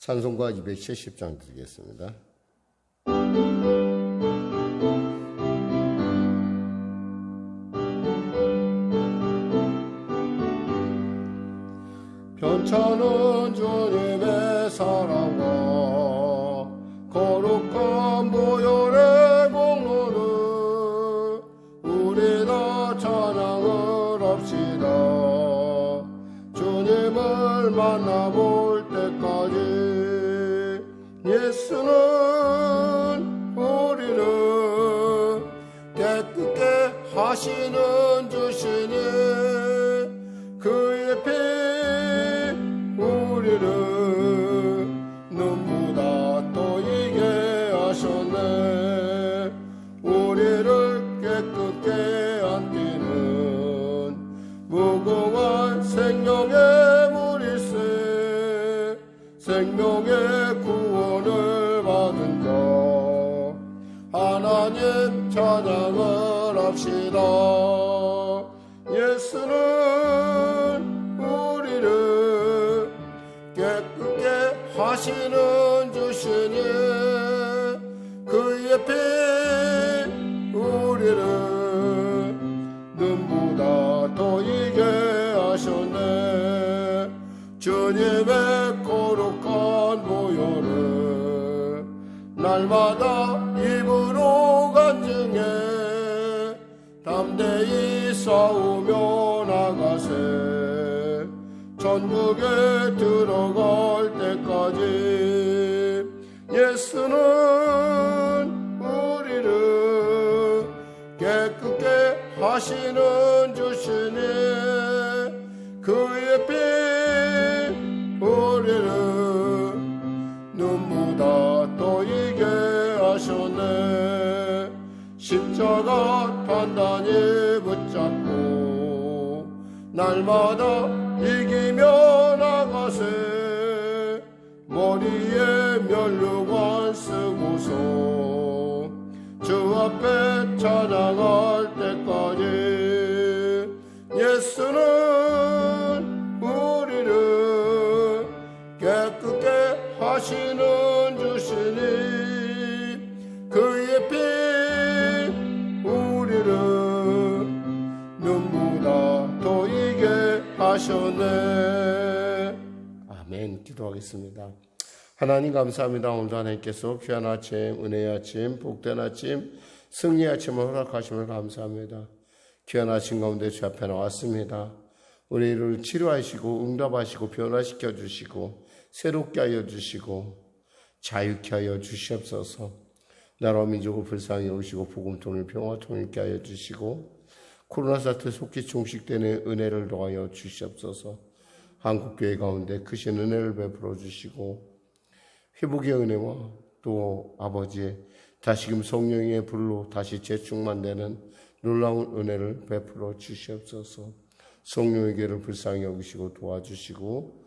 찬송가 270장 드리겠습니다. 편찮은 주님의 사랑과 거룩한 보혈의 공로를 우리 다 찬양을 합시다. 주님을 만나볼 때까지 예수는 우리를 깨끗게 하시는 주시니 그의 피 우리를 눈보다 또이게 하셨네. 우리를 깨끗게 안기는 무궁한 생명의 물일세. 생명의 구원을 받은 자 하나님 찬양을 합시다. 예수는 우리를 깨끗게 하시는 주시니 그의 피 우리를 눈보다 더이게 하셨네. 주님의 거룩한 보혈을 날마다 입으로 간증해 담대히 싸우며 나가세. 천국에 들어갈 때까지 예수는 우리를 깨끗게 하시는 주시니 그의 피 우리를 눈보다 또이게 하셨네. 십자가 단단히 붙잡고 날마다 이기며 나가세. 머리에 면류관 쓰고서 주 앞에 찬양할 때까지 예수는 우리를 깨끗게 하시는 주시니 그의 피 우리를 눈보다 더이게 하셨네. 아멘. 기도하겠습니다. 하나님 감사합니다. 오늘도 하나님께서 귀한 아침, 은혜의 아침, 복된 아침, 승리의 아침을 허락하심을 감사합니다. 귀한 아침 가운데 주 앞에 나왔습니다. 우리를 치료하시고 응답하시고 변화시켜 주시고 새롭게 하여 주시고 자유케 하여 주시옵소서. 나라와 민족을 불쌍히 여기시고 복음통일 평화통일 있게 하여 주시고 코로나 사태 속히 종식되는 은혜를 더하여 주시옵소서. 한국교회 가운데 크신 은혜를 베풀어 주시고 회복의 은혜와 또 아버지의 다시금 성령의 불로 다시 재충만되는 놀라운 은혜를 베풀어 주시옵소서. 성령의 길을 불쌍히 여기시고 도와주시고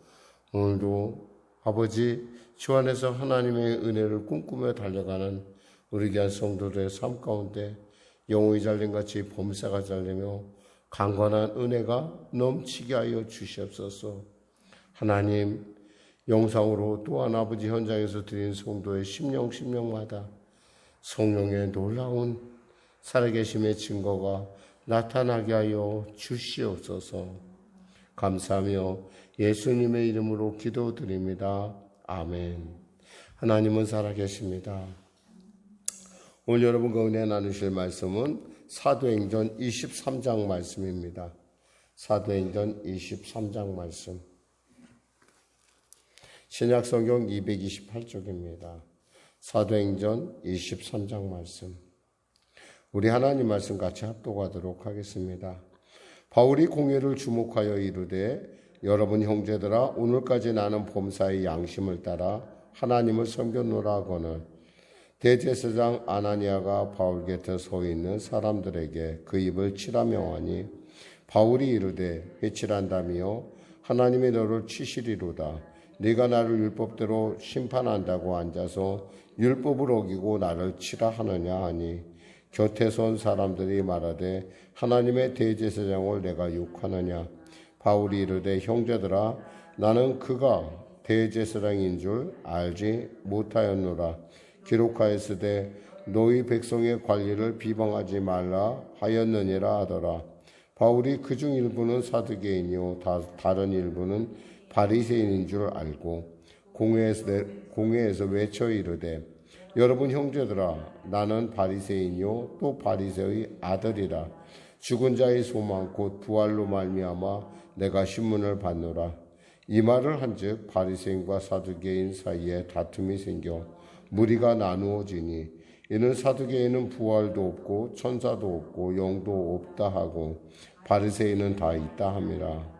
오늘도 아버지 주 안에서 하나님의 은혜를 꿈꾸며 달려가는 우리 귀한 성도들의 삶 가운데 영혼이 잘림같이 범사가 잘리며 강건한 은혜가 넘치게 하여 주시옵소서. 하나님 영상으로 또한 아버지 현장에서 드린 성도의 심령마다 성령의 놀라운 살아계심의 증거가 나타나게 하여 주시옵소서. 감사하며 예수님의 이름으로 기도드립니다. 아멘. 하나님은 살아계십니다. 오늘 여러분과 은혜 나누실 말씀은 사도행전 23장 말씀입니다. 사도행전 23장 말씀. 신약성경 228쪽입니다. 사도행전 23장 말씀. 우리 하나님 말씀 같이 합독하도록 하겠습니다. 바울이 공회를 주목하여 이르되 여러분 형제들아 오늘까지 나는 범사의 양심을 따라 하나님을 섬겼노라 하거늘 대제사장 아나니아가 바울 곁에 서 있는 사람들에게 그 입을 치라 명하니 바울이 이르되 회칠한다며 하나님이 너를 치시리로다. 네가 나를 율법대로 심판한다고 앉아서 율법을 어기고 나를 치라 하느냐 하니 곁에 선 사람들이 말하되 하나님의 대제사장을 내가 욕하느냐. 바울이 이르되 형제들아 나는 그가 대제사장인 줄 알지 못하였노라. 기록하였으되 너희 백성의 관리를 비방하지 말라 하였느니라 하더라. 바울이 그중 일부는 사두개인이요 다른 일부는 바리새인인 줄 알고 공회에서 외쳐 이르되 여러분 형제들아, 나는 바리새인이요 또 바리새의 아들이라. 죽은 자의 소망 곧 부활로 말미암아 내가 신문을 받노라. 이 말을 한즉 바리새인과 사두개인 사이에 다툼이 생겨 무리가 나누어지니 이는 사두개인은 부활도 없고 천사도 없고 영도 없다 하고 바리새인은 다 있다 함이라.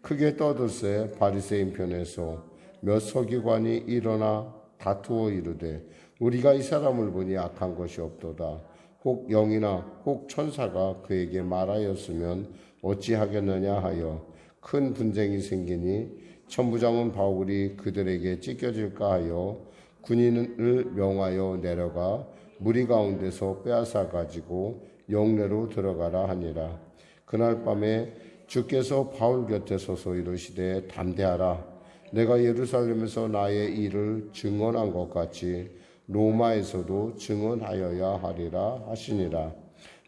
크게 떠들세 바리새인 편에서 몇 서기관이 일어나 다투어 이르되 우리가 이 사람을 보니 악한 것이 없도다. 혹 영이나 혹 천사가 그에게 말하였으면 어찌하겠느냐 하여 큰 분쟁이 생기니 천부장은 바울이 그들에게 찢겨질까 하여 군인을 명하여 내려가 무리 가운데서 빼앗아 가지고 영내로 들어가라 하니라. 그날 밤에 주께서 바울 곁에 서서 이르시되 담대하라. 내가 예루살렘에서 나의 일을 증언한 것 같이 로마에서도 증언하여야 하리라 하시니라.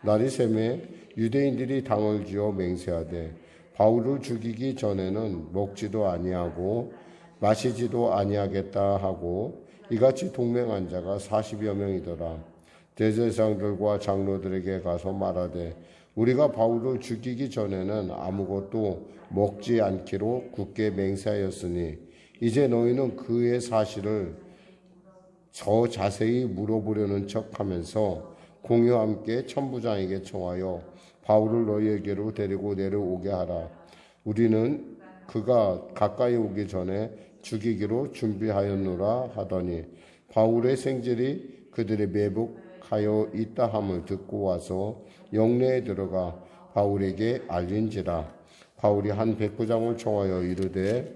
날이 새매 유대인들이 당을 지어 맹세하되 바울을 죽이기 전에는 먹지도 아니하고 마시지도 아니하겠다 하고 이같이 동맹한 자가 40여 명이더라. 대제사장들과 장로들에게 가서 말하되 우리가 바울을 죽이기 전에는 아무것도 먹지 않기로 굳게 맹세하였으니 이제 너희는 그의 사실을 더 자세히 물어보려는 척하면서 공의와 함께 천부장에게 청하여 바울을 너희에게로 데리고 내려오게 하라. 우리는 그가 가까이 오기 전에 죽이기로 준비하였노라 하더니 바울의 생질이 그들의 매복하여 있다 함을 듣고 와서 영내에 들어가 바울에게 알린지라. 바울이 한 백부장을 청하여 이르되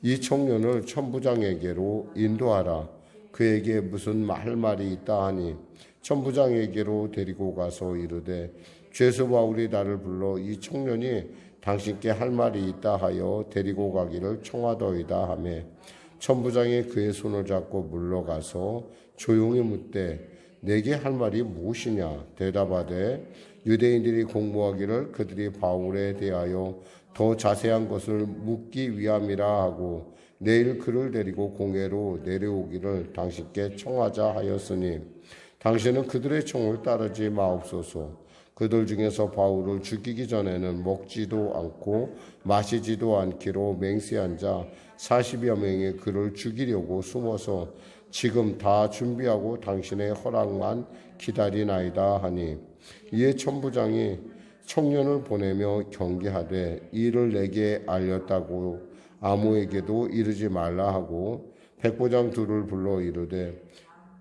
이 청년을 천부장에게로 인도하라. 그에게 무슨 할 말이 있다 하니 천부장에게로 데리고 가서 이르되 죄수 바울이 나를 불러 이 청년이 당신께 할 말이 있다 하여 데리고 가기를 청하더이다 하매 천부장이 그의 손을 잡고 물러가서 조용히 묻되 내게 할 말이 무엇이냐. 대답하되 유대인들이 공모하기를 그들이 바울에 대하여 더 자세한 것을 묻기 위함이라 하고 내일 그를 데리고 공회로 내려오기를 당신께 청하자 하였으니 당신은 그들의 청을 따르지 마옵소서. 그들 중에서 바울을 죽이기 전에는 먹지도 않고 마시지도 않기로 맹세한 자 40여 명이 그를 죽이려고 숨어서 지금 다 준비하고 당신의 허락만 기다리나이다 하니 이에 천부장이 청년을 보내며 경계하되 이를 내게 알렸다고 아무에게도 이르지 말라 하고 백부장 둘을 불러 이르되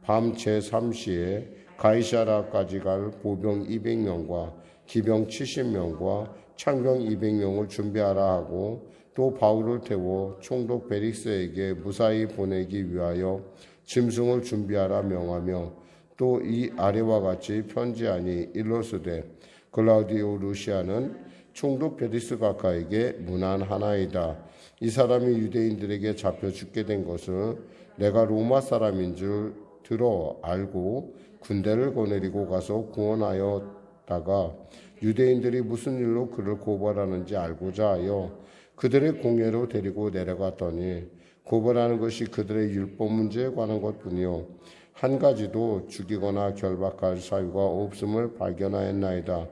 밤 제3시에 가이사라까지 갈 보병 200명과 기병 70명과 창병 200명을 준비하라 하고 또 바울을 태워 총독 벨릭스에게 무사히 보내기 위하여 짐승을 준비하라 명하며 또 이 아래와 같이 편지하니 일러스되 글라우디오 루시아는 총독 벨릭스 가까이에 문안하나이다. 이 사람이 유대인들에게 잡혀 죽게 된 것을 내가 로마 사람인 줄 들어 알고 군대를 거느리고 가서 구원하였다가 유대인들이 무슨 일로 그를 고발하는지 알고자 하여 그들의 공회로 데리고 내려갔더니 고발하는 것이 그들의 율법 문제에 관한 것뿐이요 한 가지도 죽이거나 결박할 사유가 없음을 발견하였나이다.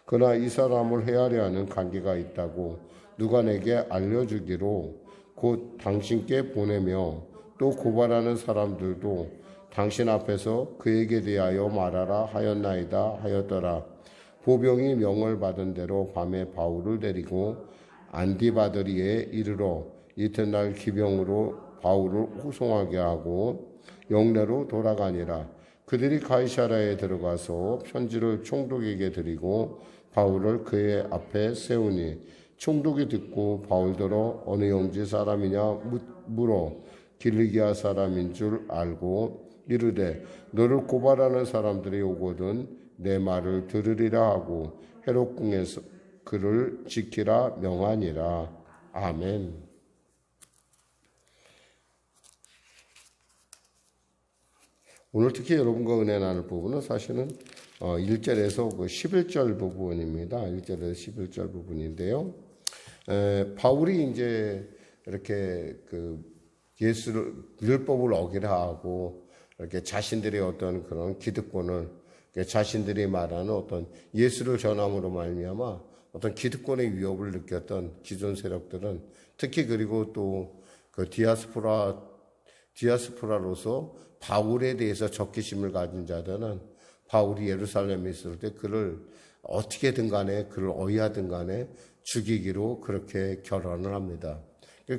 그러나 이 사람을 해하려 하는 관계가 있다고 누가 내게 알려주기로 곧 당신께 보내며 또 고발하는 사람들도 당신 앞에서 그에게 대하여 말하라 하였나이다 하였더라. 보병이 명을 받은 대로 밤에 바울을 데리고 안디바드리에 이르러 이튿날 기병으로 바울을 호송하게 하고 영내로 돌아가니라. 그들이 가이사라에 들어가서 편지를 총독에게 드리고 바울을 그의 앞에 세우니 총독이 듣고 바울더러 어느 영지 사람이냐 물어 길리기아 사람인 줄 알고 이르되 너를 고발하는 사람들이 오거든 내 말을 들으리라 하고 헤롯궁에서 그를 지키라 명하니라. 아멘. 오늘 특히 여러분과 은혜 나눌 부분은 사실은 1절에서 그 11절 부분입니다. 1절에서 11절 부분인데요. 바울이 이제 이렇게 그 예수를 율법을 어기라 하고 이렇게 자신들의 어떤 그런 기득권을 자신들이 말하는 어떤 예수를 전함으로 말미암아 어떤 기득권의 위협을 느꼈던 기존 세력들은 특히 그리고 또 그 디아스포라로서 바울에 대해서 적개심을 가진 자들은 바울이 예루살렘에 있을 때 그를 어떻게든 간에 그를 어휘하든 간에 죽이기로 그렇게 결론을 합니다.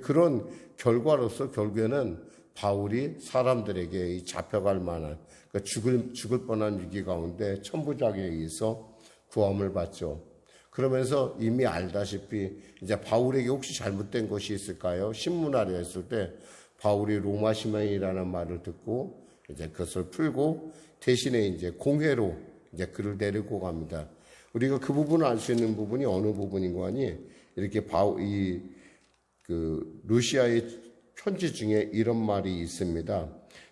그런 결과로서 결국에는 바울이 사람들에게 잡혀갈 만한 죽을 뻔한 위기 가운데 천부장에 의해서 구함을 받죠. 그러면서 이미 알다시피 이제 바울에게 혹시 잘못된 것이 있을까요? 신문하려 했을 때 바울이 로마 시민이라는 말을 듣고 이제 그것을 풀고 대신에 이제 공회로 이제 그를 데리고 갑니다. 우리가 그 부분을 알 수 있는 부분이 어느 부분인가 하니 이렇게 루시아의 편지 중에 이런 말이 있습니다.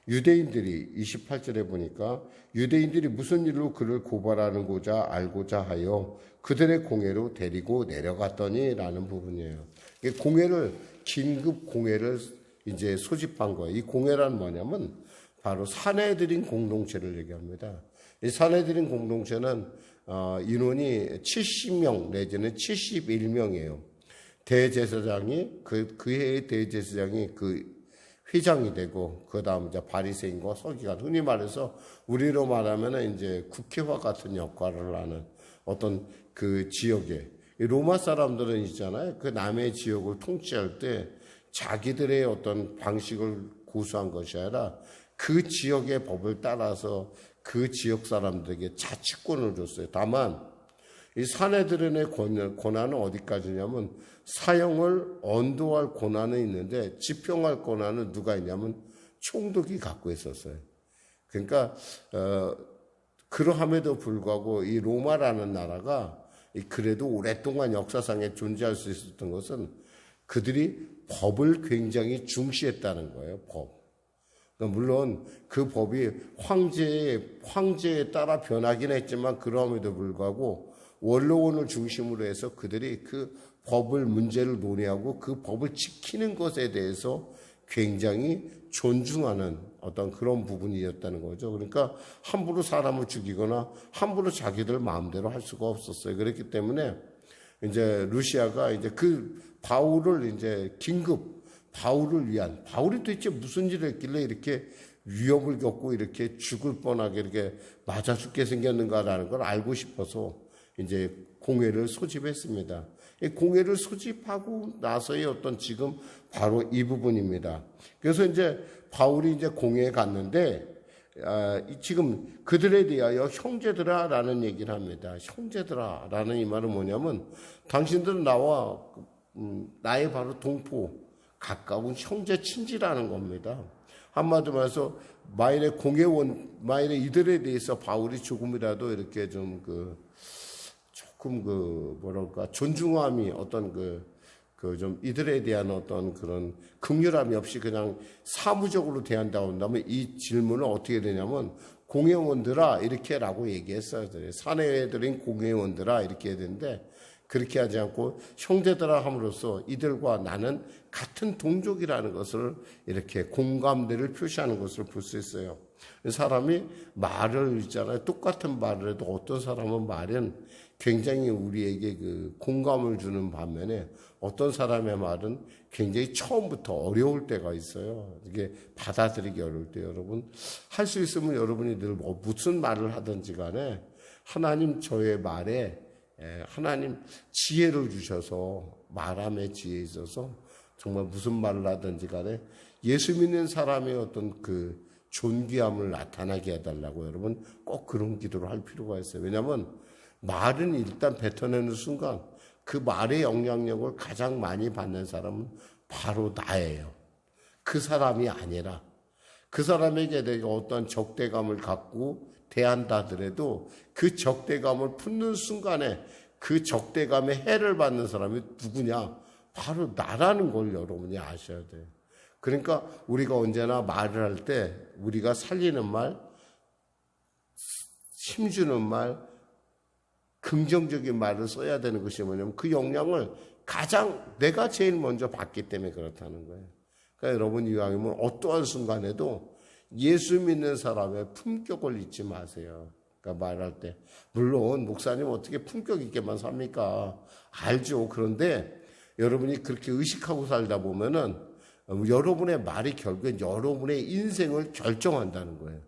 유대인들이 28절에 보니까 유대인들이 무슨 일로 그를 고발하는고자 알고자 하여 그들의 공회로 데리고 내려갔더니 라는 부분이에요. 긴급 공회를 이제 소집한 거예요. 이 공회란 뭐냐면 바로 사내들인 공동체를 얘기합니다. 이 사내들인 공동체는 인원이 70명 내지는 71명이에요. 대제사장이 그 해의 대제사장이 그 회장이 되고 그 다음 이제 바리새인과 서기관, 흔히 말해서 우리로 말하면 이제 국회와 같은 역할을 하는 어떤 그 지역에 로마 사람들은 있잖아요. 그 남의 지역을 통치할 때 자기들의 어떤 방식을 고수한 것이 아니라 그 지역의 법을 따라서 그 지역 사람들에게 자치권을 줬어요. 다만 이 사내들의 권한은 어디까지냐면 사형을 언도할 권한은 있는데 집행할 권한은 누가 있냐면 총독이 갖고 있었어요. 그러니까 그러함에도 불구하고 이 로마라는 나라가 그래도 오랫동안 역사상에 존재할 수 있었던 것은 그들이 법을 굉장히 중시했다는 거예요. 법. 물론 그 법이 황제에 따라 변하긴 했지만 그럼에도 불구하고 원로원을 중심으로 해서 그들이 그 법을 문제를 논의하고 그 법을 지키는 것에 대해서 굉장히 존중하는 어떤 그런 부분이었다는 거죠. 그러니까 함부로 사람을 죽이거나 함부로 자기들 마음대로 할 수가 없었어요. 그렇기 때문에 이제 루시아가 이제 그 바울을 이제 긴급 바울을 위한 바울이 도대체 무슨 일을 했길래 이렇게 위협을 겪고 이렇게 죽을 뻔하게 이렇게 맞아 죽게 생겼는가라는 걸 알고 싶어서 이제 공회를 소집했습니다. 이 공회를 소집하고 나서의 어떤 지금 바로 이 부분입니다. 그래서 이제 바울이 이제 공회에 갔는데 지금 그들에 대하여 형제들아라는 얘기를 합니다. 형제들아라는 이 말은 뭐냐면 당신들은 나와 나의 바로 동포 가까운 형제 친지라는 겁니다. 한마디로 말해서 만일에 이들에 대해서 바울이 조금이라도 이렇게 좀 존중함이 어떤 좀 이들에 대한 어떤 그런 긍휼함이 없이 그냥 사무적으로 대한다고 한다면 이 질문을 어떻게 되냐면 공회원들아 이렇게라고 얘기했어요. 사내들인 공회원들아 이렇게 해야 되는데 그렇게 하지 않고 형제들아 함으로써 이들과 나는 같은 동족이라는 것을 이렇게 공감대를 표시하는 것을 볼 수 있어요. 사람이 말을 있잖아요. 똑같은 말을 해도 어떤 사람은 말은 굉장히 우리에게 그 공감을 주는 반면에 어떤 사람의 말은 굉장히 처음부터 어려울 때가 있어요. 이게 받아들이기 어려울 때 여러분 할 수 있으면 여러분이 늘 무슨 말을 하든지 간에 하나님 저의 말에 하나님 지혜를 주셔서 말함의 지혜에 있어서 정말 무슨 말을 하든지 간에 예수 믿는 사람의 어떤 그 존귀함을 나타나게 해달라고 여러분 꼭 그런 기도를 할 필요가 있어요. 왜냐하면 말은 일단 뱉어내는 순간 그 말의 영향력을 가장 많이 받는 사람은 바로 나예요. 그 사람이 아니라 그 사람에게 내가 어떤 적대감을 갖고 대한다 하더라도 그 적대감을 품는 순간에 그 적대감에 해를 받는 사람이 누구냐? 바로 나라는 걸 여러분이 아셔야 돼요. 그러니까 우리가 언제나 말을 할 때 우리가 살리는 말, 힘주는 말, 긍정적인 말을 써야 되는 것이 뭐냐면 그 영향을 가장 내가 제일 먼저 받기 때문에 그렇다는 거예요. 그러니까 여러분 이왕이면 어떠한 순간에도 예수 믿는 사람의 품격을 잊지 마세요. 그러니까 말할 때 물론 목사님 어떻게 품격 있게만 삽니까? 알죠. 그런데 여러분이 그렇게 의식하고 살다 보면은 여러분의 말이 결국엔 여러분의 인생을 결정한다는 거예요.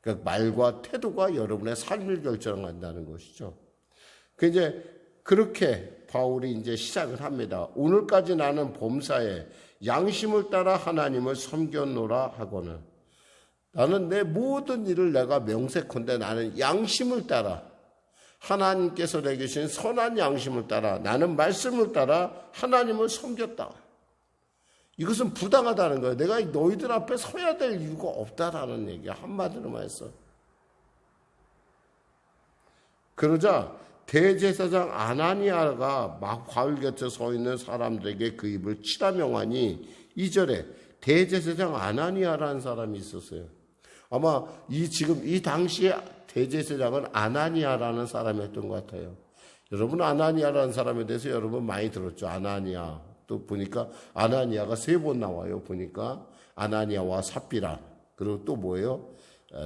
그러니까 말과 태도가 여러분의 삶을 결정한다는 것이죠. 그 이제 그렇게 바울이 이제 시작을 합니다. 오늘까지 나는 범사에 양심을 따라 하나님을 섬겼노라 하거늘 나는 내 모든 일을 내가 명세컨대 나는 양심을 따라 하나님께서 내게 주신 선한 양심을 따라 나는 말씀을 따라 하나님을 섬겼다. 이것은 부당하다는 거예요. 내가 너희들 앞에 서야 될 이유가 없다라는 얘기야. 한마디로 말해서. 그러자 대제사장 아나니아가 막 바울 곁에 서 있는 사람들에게 그 입을 치라 명하니 2절에 대제사장 아나니아라는 사람이 있었어요. 아마 지금 이 당시에 대제사장은 아나니아라는 사람이었던 것 같아요. 여러분 아나니아라는 사람에 대해서 여러분 많이 들었죠. 아나니아. 또 보니까 아나니아가 3번 나와요. 보니까 아나니아와 삽비라. 그리고 또 뭐예요?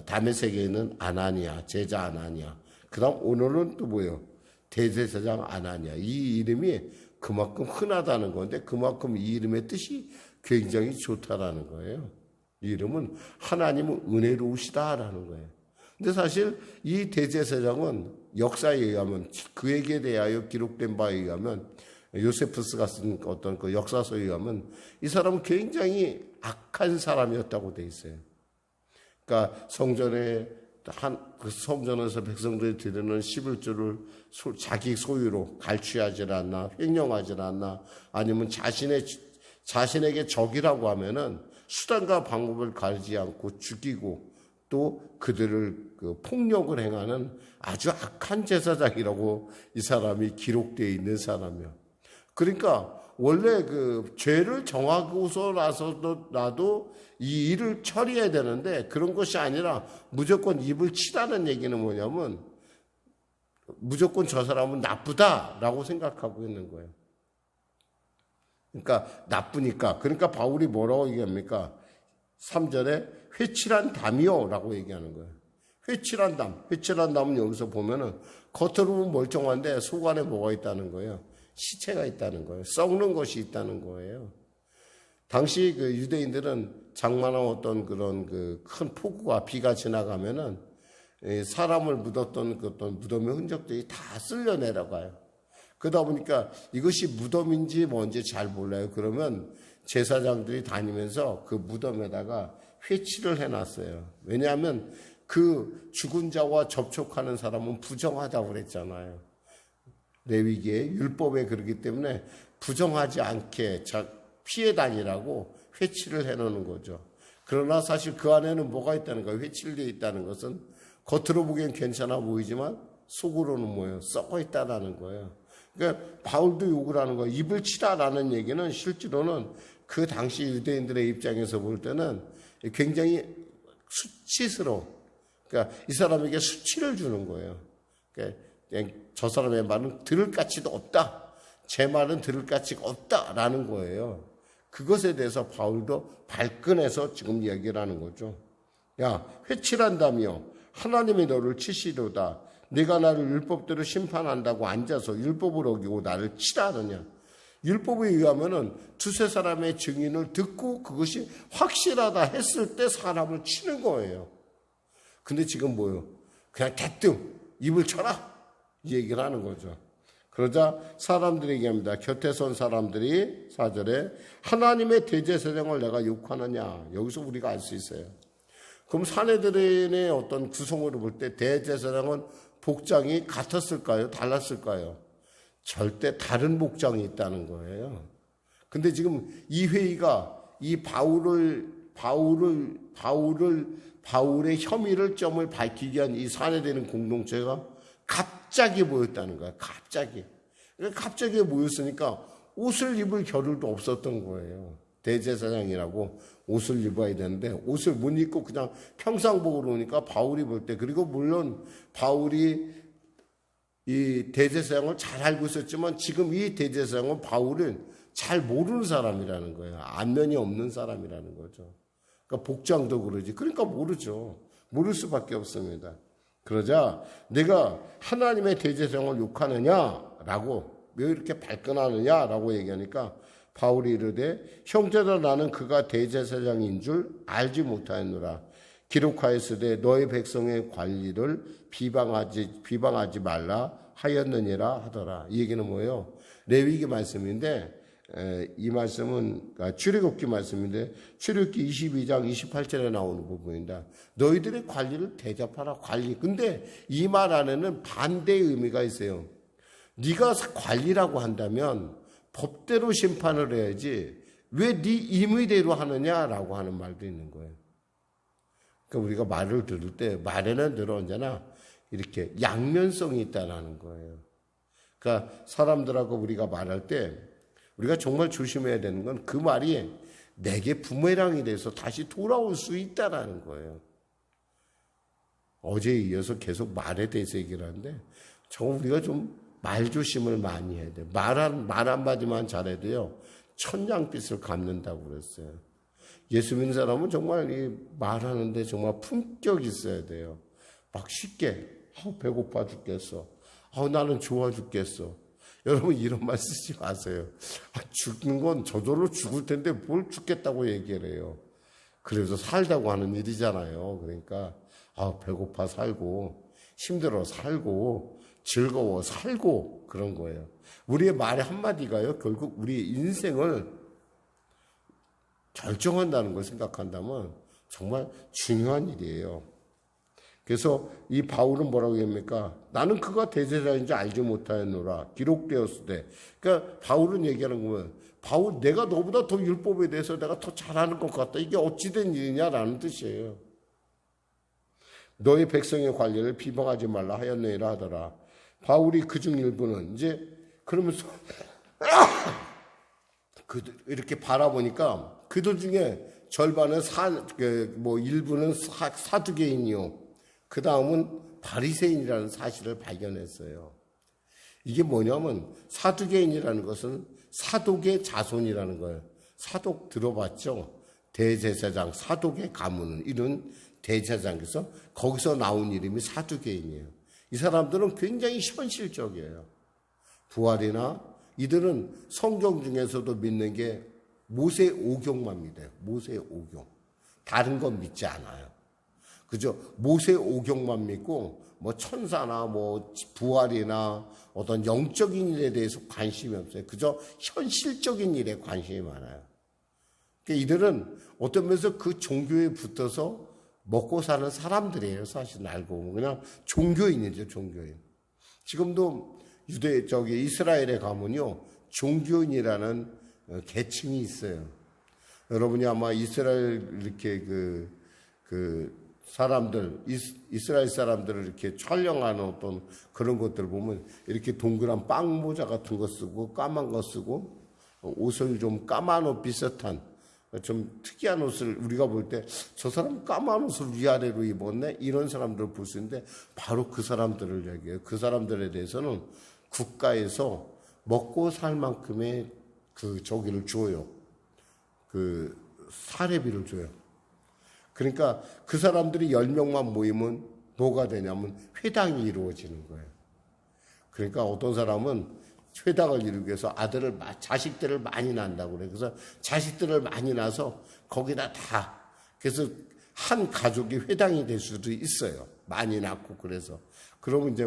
다메섹에 있는 아나니아, 제자 아나니아. 그 다음 오늘은 또 뭐예요? 대제사장 아나니아. 이 이름이 그만큼 흔하다는 건데 그만큼 이 이름의 뜻이 굉장히 좋다라는 거예요. 이 이름은 하나님은 은혜로우시다라는 거예요. 근데 사실 이 대제사장은 역사에 의하면 그에게 대하여 기록된 바에 의하면 요세푸스가 쓴 어떤 그 역사서에 의하면 이 사람은 굉장히 악한 사람이었다고 돼 있어요. 그러니까 성전에서 백성들이 드리는 11조를 자기 소유로 갈취하지 않나, 횡령하지 않나, 아니면 자신에게 적이라고 하면은 수단과 방법을 가리지 않고 죽이고 또 그들을 폭력을 행하는 아주 악한 제사장이라고 이 사람이 기록되어 있는 사람이야. 그러니까 원래 그 죄를 정하고서 나도 이 일을 처리해야 되는데 그런 것이 아니라 무조건 입을 치라는 얘기는 뭐냐면 무조건 저 사람은 나쁘다라고 생각하고 있는 거예요. 그러니까 나쁘니까. 그러니까 바울이 뭐라고 얘기합니까? 3절에 회칠한 담이요라고 얘기하는 거예요. 회칠한 담. 회칠한 담은 여기서 보면은 겉으로 보면 멀쩡한데 속 안에 뭐가 있다는 거예요? 시체가 있다는 거예요. 썩는 것이 있다는 거예요. 당시 그 유대인들은 장마나 어떤 그런 그 큰 폭우와 비가 지나가면은 사람을 묻었던 그 어떤 무덤의 흔적들이 다 쓸려 내려가요. 그러다 보니까 이것이 무덤인지 뭔지 잘 몰라요. 그러면 제사장들이 다니면서 그 무덤에다가 회치를 해놨어요. 왜냐하면 그 죽은 자와 접촉하는 사람은 부정하다고 그랬잖아요. 레위기의 율법에 그러기 때문에 부정하지 않게 피해 다니라고 회치를 해놓는 거죠. 그러나 사실 그 안에는 뭐가 있다는 거예요? 회칠되어 있다는 것은 겉으로 보기엔 괜찮아 보이지만 속으로는 뭐예요? 썩어 있다라는 거예요. 그러니까 바울도 욕을 하는 거예요. 입을 치라라는 얘기는 실제로는 그 당시 유대인들의 입장에서 볼 때는 굉장히 수치스러워. 그러니까 이 사람에게 수치를 주는 거예요. 그러니까 저 사람의 말은 들을 가치도 없다. 제 말은 들을 가치가 없다라는 거예요. 그것에 대해서 바울도 발끈해서 지금 얘기를 하는 거죠. 야, 회칠한다며 하나님이 너를 치시도다. 네가 나를 율법대로 심판한다고 앉아서 율법을 어기고 나를 치라느냐. 율법에 의하면은 두세 사람의 증인을 듣고 그것이 확실하다 했을 때 사람을 치는 거예요. 근데 지금 뭐예요? 그냥 대뜸 입을 쳐라 이 얘기를 하는 거죠. 그러자 사람들이 얘기합니다. 곁에 선 사람들이 4절에 하나님의 대제사장을 내가 욕하느냐. 여기서 우리가 알 수 있어요. 그럼 사내들인의 어떤 구성으로 볼 때 대제사장은 복장이 같았을까요? 달랐을까요? 절대 다른 복장이 있다는 거예요. 근데 지금 이 회의가 이 바울의 혐의를 점을 밝히기 위한 이 사내되는 공동체가 갑자기 모였다는 거야. 갑자기 모였으니까 옷을 입을 겨를도 없었던 거예요. 대제사장이라고 옷을 입어야 되는데 옷을 못 입고 그냥 평상복으로 오니까 바울이 볼 때, 그리고 물론 바울이 이 대제사장을 잘 알고 있었지만 지금 이 대제사장은 바울을 잘 모르는 사람이라는 거예요. 안면이 없는 사람이라는 거죠. 그러니까 복장도 그러지. 그러니까 모르죠. 모를 수밖에 없습니다. 그러자 내가 하나님의 대제사장을 욕하느냐라고, 왜 이렇게 발끈하느냐라고 얘기하니까 바울이 이르되 형제들 나는 그가 대제사장인 줄 알지 못하였노라. 기록하였으되 너희 백성의 관리를 비방하지 말라 하였느니라 하더라. 이 얘기는 뭐예요? 레위기 말씀인데, 이 말씀은 출애굽기 말씀인데 출애굽기 22장 28절에 나오는 부분입니다. 너희들의 관리를 대접하라. 관리. 근데 이 말 안에는 반대의 의미가 있어요. 네가 관리라고 한다면 법대로 심판을 해야지 왜 네 임의대로 하느냐라고 하는 말도 있는 거예요. 그러니까 우리가 말을 들을 때 말에는 늘 언제나 이렇게 양면성이 있다는 거예요. 그러니까 사람들하고 우리가 말할 때 우리가 정말 조심해야 되는 건 그 말이 내게 부메랑이 돼서 다시 돌아올 수 있다는 거예요. 어제에 이어서 계속 말에 대해서 얘기를 하는데 정말 우리가 좀 말조심을 많이 해야 돼요. 말 한마디만 잘해도요, 천냥빚을 갚는다고 그랬어요. 예수 믿는 사람은 정말 이 말하는데 정말 품격이 있어야 돼요. 막 쉽게, 배고파 죽겠어. 나는 좋아 죽겠어. 여러분 이런 말 쓰지 마세요. 죽는 건 저절로 죽을 텐데 뭘 죽겠다고 얘기를 해요. 그래서 살다고 하는 일이잖아요. 그러니까 배고파 살고 힘들어 살고 즐거워 살고 그런 거예요. 우리의 말의 한마디가요, 결국 우리 인생을 결정한다는 걸 생각한다면 정말 중요한 일이에요. 그래서 이 바울은 뭐라고 합니까? 나는 그가 대제사장인지 알지 못하였노라. 기록되었을 때. 그러니까 바울은 얘기하는 거면, 바울 내가 너보다 더 율법에 대해서 내가 더 잘하는 것 같다. 이게 어찌된 일이냐라는 뜻이에요. 너희 백성의 관리를 비방하지 말라 하였느니라 하더라. 바울이 그중 일부는 이제 그러면서 이렇게 바라보니까 그들 중에 절반은 일부는 사두개인이요. 그 다음은 바리새인이라는 사실을 발견했어요. 이게 뭐냐면 사두개인이라는 것은 사독의 자손이라는 거예요. 사독 들어봤죠? 대제사장, 사독의 가문은 이런 대제사장에서 거기서 나온 이름이 사두개인이에요. 이 사람들은 굉장히 현실적이에요. 부활이나 이들은 성경 중에서도 믿는 게 모세 오경만 믿어요. 모세 오경. 다른 건 믿지 않아요. 그죠? 모세 오경만 믿고 뭐 천사나 뭐 부활이나 어떤 영적인 일에 대해서 관심이 없어요. 그저 현실적인 일에 관심이 많아요. 그러니까 이들은 어떤 면에서 그 종교에 붙어서 먹고 사는 사람들이에요. 사실 알고 보면 그냥 종교인이죠, 종교인. 지금도 이스라엘에 가면요, 종교인이라는 계층이 있어요. 여러분이 아마 이스라엘 이렇게 사람들, 이스라엘 사람들을 이렇게 촬영하는 어떤 그런 것들 보면 이렇게 동그란 빵 모자 같은 거 쓰고 까만 거 쓰고 옷을 좀 까만 옷 비슷한 좀 특이한 옷을 우리가 볼 때 저 사람 까만 옷을 위아래로 입었네? 이런 사람들을 볼 수 있는데 바로 그 사람들을 얘기해요. 그 사람들에 대해서는 국가에서 먹고 살 만큼의 저기를 줘요. 사례비를 줘요. 그러니까 그 사람들이 10명만 모이면 뭐가 되냐면 회당이 이루어지는 거예요. 그러니까 어떤 사람은 회당을 이루기 위해서 자식들을 많이 낳는다고 그래요. 그래서 자식들을 많이 낳아서 거기다 그래서 한 가족이 회당이 될 수도 있어요. 많이 낳고 그래서. 그러면 이제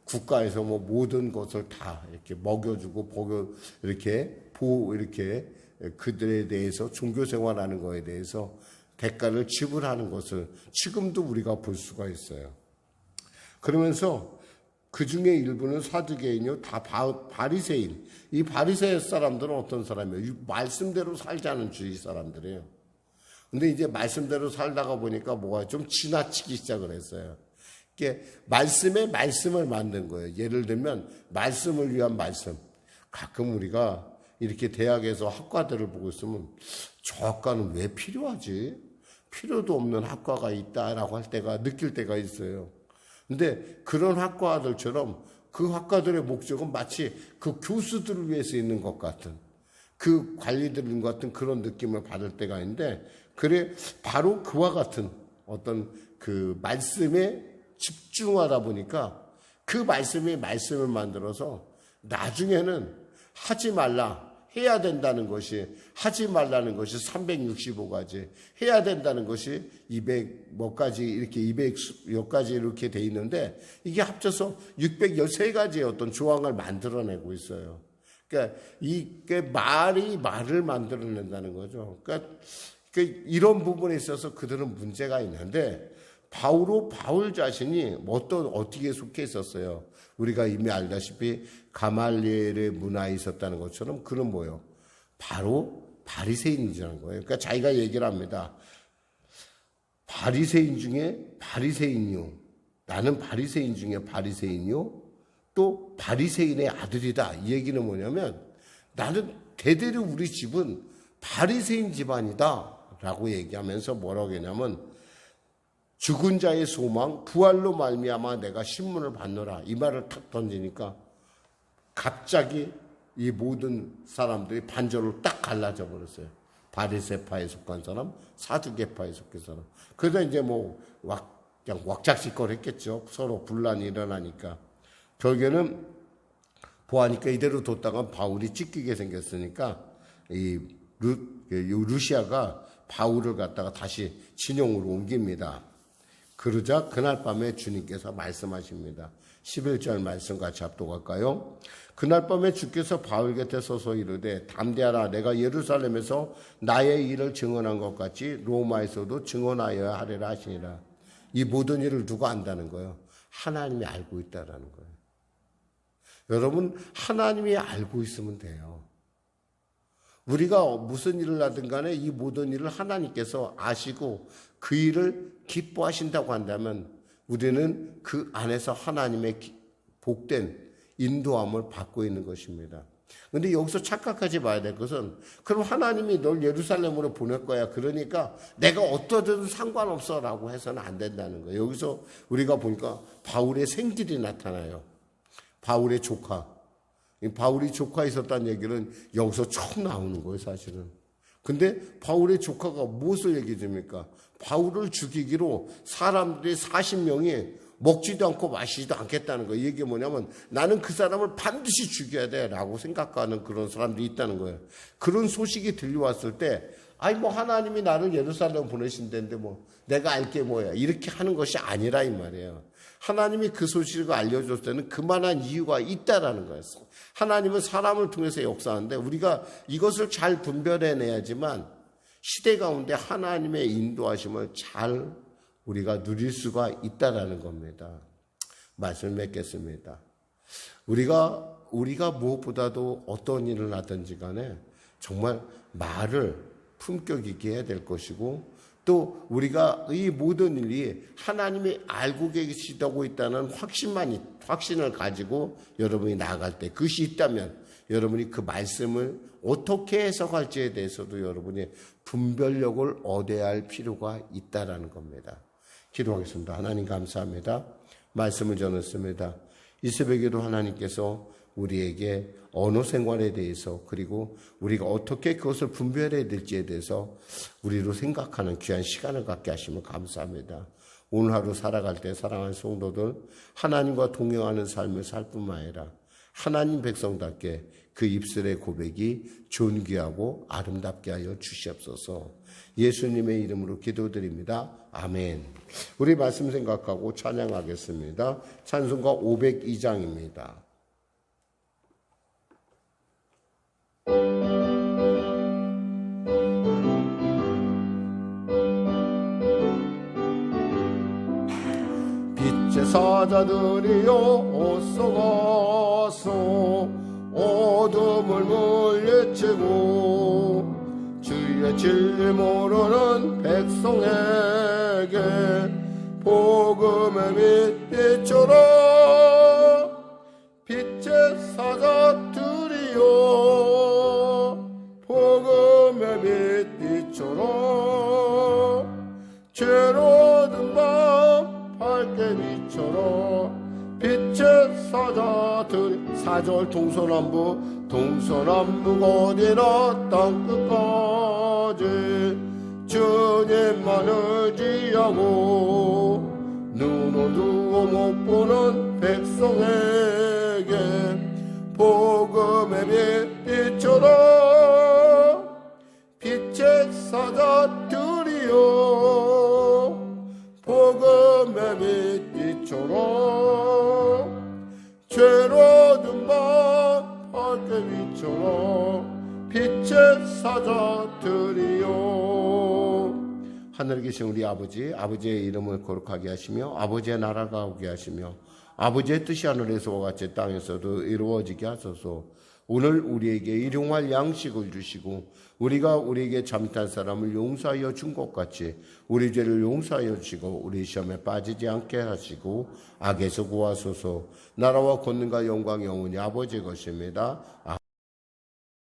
국가에서 모든 것을 다 이렇게 먹여주고 이렇게 그들에 대해서 종교 생활하는 거에 대해서 대가를 지불하는 것을 지금도 우리가 볼 수가 있어요. 그러면서 그 중에 일부는 사두개인이요, 다 바리새인. 이 바리새 사람들은 어떤 사람이에요? 말씀대로 살자는 주의 사람들이에요. 근데 이제 말씀대로 살다가 보니까 뭐가 좀 지나치기 시작을 했어요. 이게 말씀을 만든 거예요. 예를 들면 말씀을 위한 말씀. 가끔 우리가 이렇게 대학에서 학과들을 보고 있으면 저 학과는 왜 필요하지? 필요도 없는 학과가 있다라고 할 때가 느낄 때가 있어요. 근데 그런 학과들처럼 그 학과들의 목적은 마치 그 교수들을 위해서 있는 것 같은, 그 관리들인 것 같은 그런 느낌을 받을 때가 있는데, 그래 바로 그와 같은 어떤 그 말씀에 집중하다 보니까 그 말씀이 말씀을 만들어서 나중에는 하지 말라, 해야 된다는 것이, 하지 말라는 것이 365가지, 해야 된다는 것이 200몇 가지, 이렇게 200몇 가지 이렇게 돼 있는데, 이게 합쳐서 613가지의 어떤 조항을 만들어내고 있어요. 그러니까 이게 말을 만들어낸다는 거죠. 그러니까 이런 부분에 있어서 그들은 문제가 있는데, 바울 자신이 어떻게 속해 있었어요? 우리가 이미 알다시피 가말리엘의 문화에 있었다는 것처럼 그는 뭐예요? 바로 바리새인이라는 거예요. 그러니까 자기가 얘기를 합니다. 바리새인 중에 바리새인이요. 나는 바리새인 중에 바리새인이요. 또 바리새인의 아들이다. 이 얘기는 뭐냐면 나는 대대로 우리 집은 바리새인 집안이다 라고 얘기하면서 뭐라고 했냐면 죽은 자의 소망, 부활로 말미암아 내가 신문을 받노라. 이 말을 탁 던지니까 갑자기 이 모든 사람들이 반절로 딱 갈라져 버렸어요. 바리새파에 속한 사람, 사두개파에 속한 사람. 그러다 이제 그냥 왁작지껄했겠죠. 서로 분란이 일어나니까. 결국에는 보아니까 이대로 뒀다가 바울이 찢기게 생겼으니까 이 루시아가 바울을 갖다가 다시 진영으로 옮깁니다. 그러자 그날 밤에 주님께서 말씀하십니다. 11절 말씀 같이 합독할까요? 그날 밤에 주께서 바울 곁에 서서 이르되 담대하라. 내가 예루살렘에서 나의 일을 증언한 것 같이 로마에서도 증언하여야 하리라 하시니라. 이 모든 일을 누가 안다는 거예요? 하나님이 알고 있다라는 거예요. 여러분, 하나님이 알고 있으면 돼요. 우리가 무슨 일을 하든 간에 이 모든 일을 하나님께서 아시고 그 일을 기뻐하신다고 한다면 우리는 그 안에서 하나님의 복된 인도함을 받고 있는 것입니다. 그런데 여기서 착각하지 마야 될 것은 그럼 하나님이 널 예루살렘으로 보낼 거야. 그러니까 내가 어떠든 상관없어 라고 해서는 안 된다는 거예요. 여기서 우리가 보니까 바울의 생질이 나타나요. 바울의 조카. 바울이 조카 있었다는 얘기는 여기서 처음 나오는 거예요, 사실은. 근데 바울의 조카가 무엇을 얘기해 줍니까? 바울을 죽이기로 사람들이 40명이 먹지도 않고 마시지도 않겠다는 거예요. 이게 뭐냐면 나는 그 사람을 반드시 죽여야 돼 라고 생각하는 그런 사람들이 있다는 거예요. 그런 소식이 들려왔을 때 하나님이 나를 예루살렘 보내신다는데 내가 알 게 뭐야 이렇게 하는 것이 아니라 이 말이에요. 하나님이 그 소식을 알려줬을 때는 그만한 이유가 있다라는 거였어요. 하나님은 사람을 통해서 역사하는데 우리가 이것을 잘 분별해내야지만 시대 가운데 하나님의 인도하심을 잘 우리가 누릴 수가 있다라는 겁니다. 말씀을 맺겠습니다. 우리가 무엇보다도 어떤 일을 하든지 간에 정말 말을 품격 있게 해야 될 것이고 또 우리가 이 모든 일이 하나님이 알고 계시다고 있다는 확신을 가지고 여러분이 나아갈 때 그것이 있다면 여러분이 그 말씀을 어떻게 해석할지에 대해서도 여러분이 분별력을 얻어야 할 필요가 있다라는 겁니다. 기도하겠습니다. 하나님 감사합니다. 말씀을 전했습니다. 이 새벽에도 하나님께서 우리에게 언어 생활에 대해서 그리고 우리가 어떻게 그것을 분별해야 될지에 대해서 우리로 생각하는 귀한 시간을 갖게 하시면 감사합니다. 오늘 하루 살아갈 때 사랑하는 성도들 하나님과 동행하는 삶을 살 뿐만 아니라 하나님 백성답게 그 입술의 고백이 존귀하고 아름답게 하여 주시옵소서. 예수님의 이름으로 기도드립니다. 아멘. 우리 말씀 생각하고 찬양하겠습니다. 찬송가 502장입니다. 빛의 사자들이여 어서가서 어둠을 물리치고 주의 진리 모르는 백성에게 복음의 빛 비춰라. 빛의 사자들이여 빛으로 죄로 든 밤 밝게 비춰라 빛의 사자들 4절 동서남북 어디나 땅끝까지 주님만 의지하고 눈 어두워 못 보는 백성에게 복음의 빛 비춰라 빛의 사자들이여 복음의 빛 비춰라 죄로 든 밤 밝게 비춰라 빛의 사자들이여 하늘에 계신 우리 아버지의 이름을 거룩하게 하시며 아버지의 나라가 오게 하시며 아버지의 뜻이 하늘에서와 같이 땅에서도 이루어지게 하소서. 오늘 우리에게 일용할 양식을 주시고 우리가 우리에게 잘못한 사람을 용서하여 준 것 같이 우리 죄를 용서하여 주시고 우리 시험에 빠지지 않게 하시고 악에서 구하소서. 나라와 권능과 영광 영원히 아버지의 것입니다.